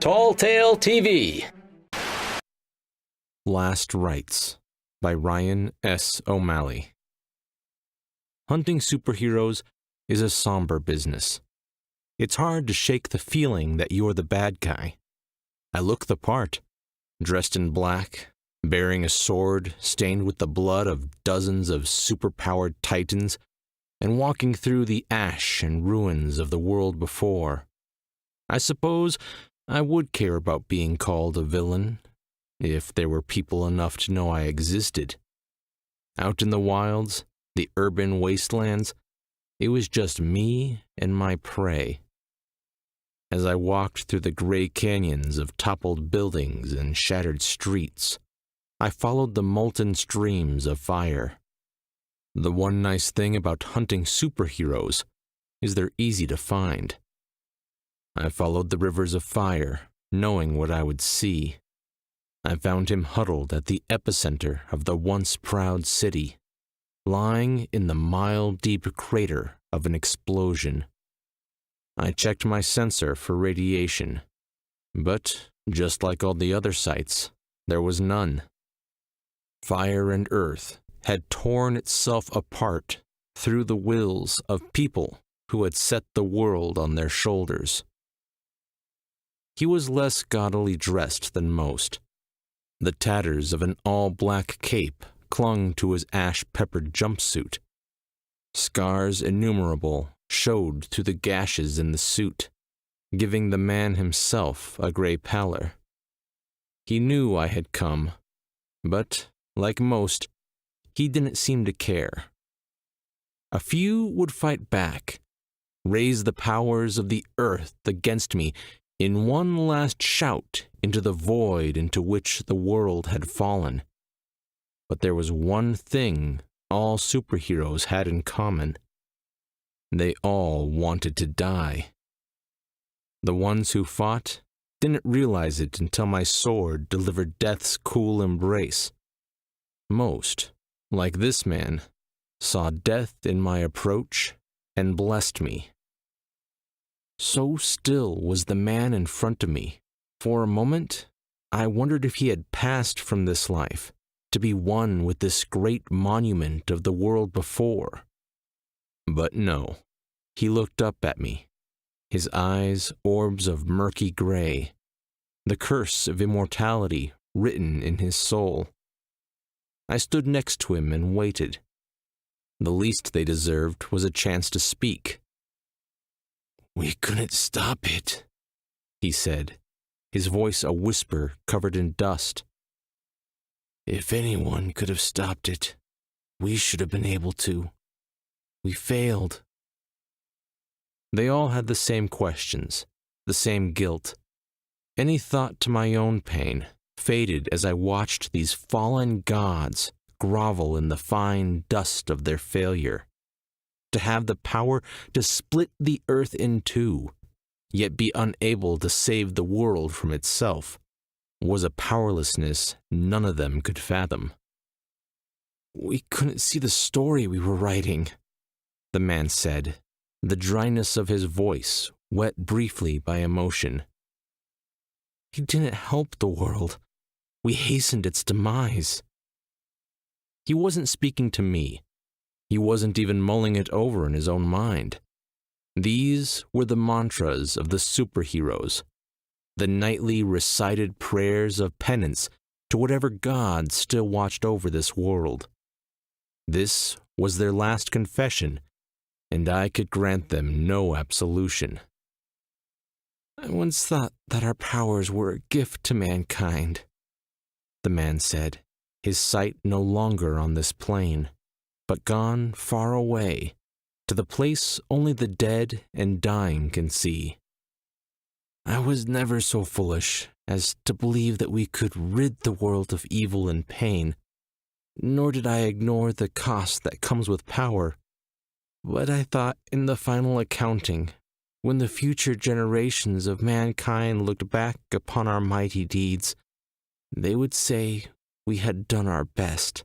Tall Tale TV. Last Rites by Ryan S. O'Malley. Hunting superheroes is a somber business. It's hard to shake the feeling that you're the bad guy. I look the part, dressed in black, bearing a sword stained with the blood of dozens of superpowered titans, and walking through the ash and ruins of the world before. I suppose I would care about being called a villain, if there were people enough to know I existed. Out in the wilds, the urban wastelands, it was just me and my prey. As I walked through the gray canyons of toppled buildings and shattered streets, I followed the molten streams of fire. The one nice thing about hunting superheroes is they're easy to find. I followed the rivers of fire, knowing what I would see. I found him huddled at the epicenter of the once proud city, lying in the mile-deep crater of an explosion. I checked my sensor for radiation, but just like all the other sites, there was none. Fire and earth had torn itself apart through the wills of people who had set the world on their shoulders. He was less gaudily dressed than most. The tatters of an all-black cape clung to his ash-peppered jumpsuit. Scars innumerable showed through the gashes in the suit, giving the man himself a gray pallor. He knew I had come, but, like most, he didn't seem to care. A few would fight back, raise the powers of the earth against me in one last shout into the void into which the world had fallen. But there was one thing all superheroes had in common. They all wanted to die. The ones who fought didn't realize it until my sword delivered death's cool embrace. Most, like this man, saw death in my approach and blessed me. So still was the man in front of me. For a moment, I wondered if he had passed from this life to be one with this great monument of the world before. But no, he looked up at me, his eyes orbs of murky gray, the curse of immortality written in his soul. I stood next to him and waited. The least they deserved was a chance to speak. "We couldn't stop it," he said, his voice a whisper covered in dust. "If anyone could have stopped it, we should have been able to. We failed." They all had the same questions, the same guilt. Any thought to my own pain faded as I watched these fallen gods grovel in the fine dust of their failure. To have the power to split the earth in two, yet be unable to save the world from itself, was a powerlessness none of them could fathom. "We couldn't see the story we were writing," the man said, the dryness of his voice wet briefly by emotion. "He didn't help the world. We hastened its demise." He wasn't speaking to me. He wasn't even mulling it over in his own mind. These were the mantras of the superheroes, the nightly recited prayers of penance to whatever god still watched over this world. This was their last confession, and I could grant them no absolution. "I once thought that our powers were a gift to mankind," the man said, his sight no longer on this plane, but gone far away, to the place only the dead and dying can see. "I was never so foolish as to believe that we could rid the world of evil and pain, nor did I ignore the cost that comes with power. But I thought in the final accounting, when the future generations of mankind looked back upon our mighty deeds, they would say we had done our best,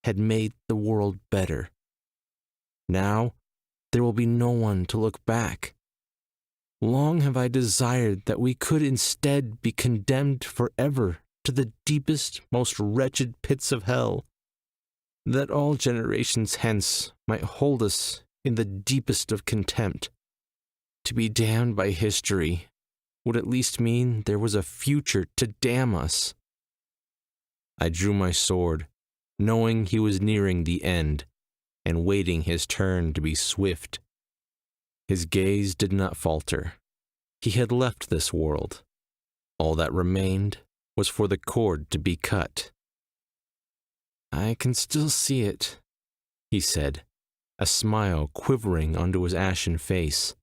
had made the world better. Now, there will be no one to look back. Long have I desired that we could instead be condemned forever to the deepest, most wretched pits of hell, that all generations hence might hold us in the deepest of contempt. To be damned by history would at least mean there was a future to damn us. I drew my sword, knowing he was nearing the end, and waiting his turn to be swift. His gaze did not falter. He had left this world. All that remained was for the cord to be cut. "I can still see it," he said, a smile quivering onto his ashen face.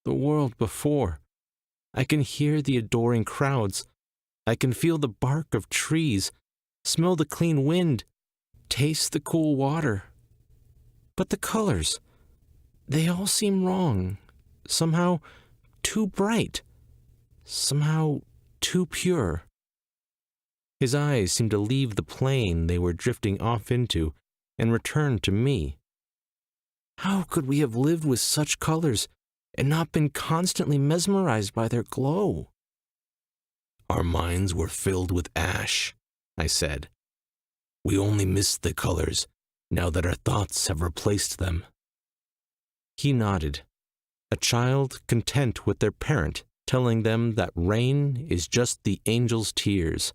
"The world before. I can hear the adoring crowds. I can feel the bark of trees, smell the clean wind, taste the cool water. But the colors, they all seem wrong, somehow too bright, somehow too pure." His eyes seemed to leave the plane they were drifting off into and return to me. How could we have lived with such colors and not been constantly mesmerized by their glow? "Our minds were filled with ash," I said. "We only miss the colors now that our thoughts have replaced them." He nodded, a child content with their parent telling them that rain is just the angel's tears.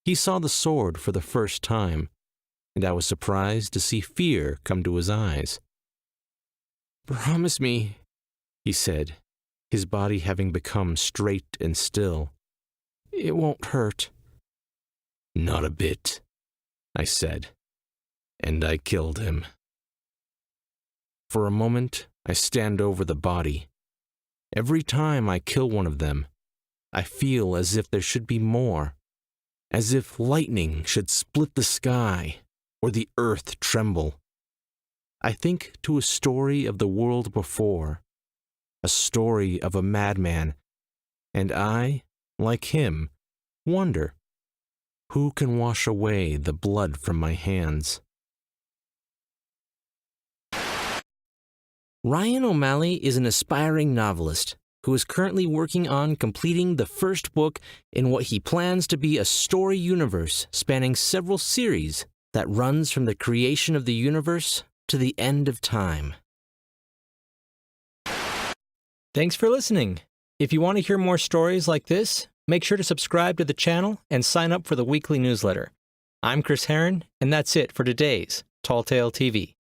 He saw the sword for the first time, and I was surprised to see fear come to his eyes. "Promise me," he said, his body having become straight and still, "it won't hurt." "Not a bit," I said, and I killed him. For a moment, I stand over the body. Every time I kill one of them, I feel as if there should be more, as if lightning should split the sky or the earth tremble. I think to a story of the world before, a story of a madman, and I, like him, wonder, who can wash away the blood from my hands? Ryan O'Malley is an aspiring novelist who is currently working on completing the first book in what he plans to be a story universe spanning several series that runs from the creation of the universe to the end of time. Thanks for listening. If you want to hear more stories like this, make sure to subscribe to the channel and sign up for the weekly newsletter. I'm Chris Herron, and that's it for today's Tall Tale TV.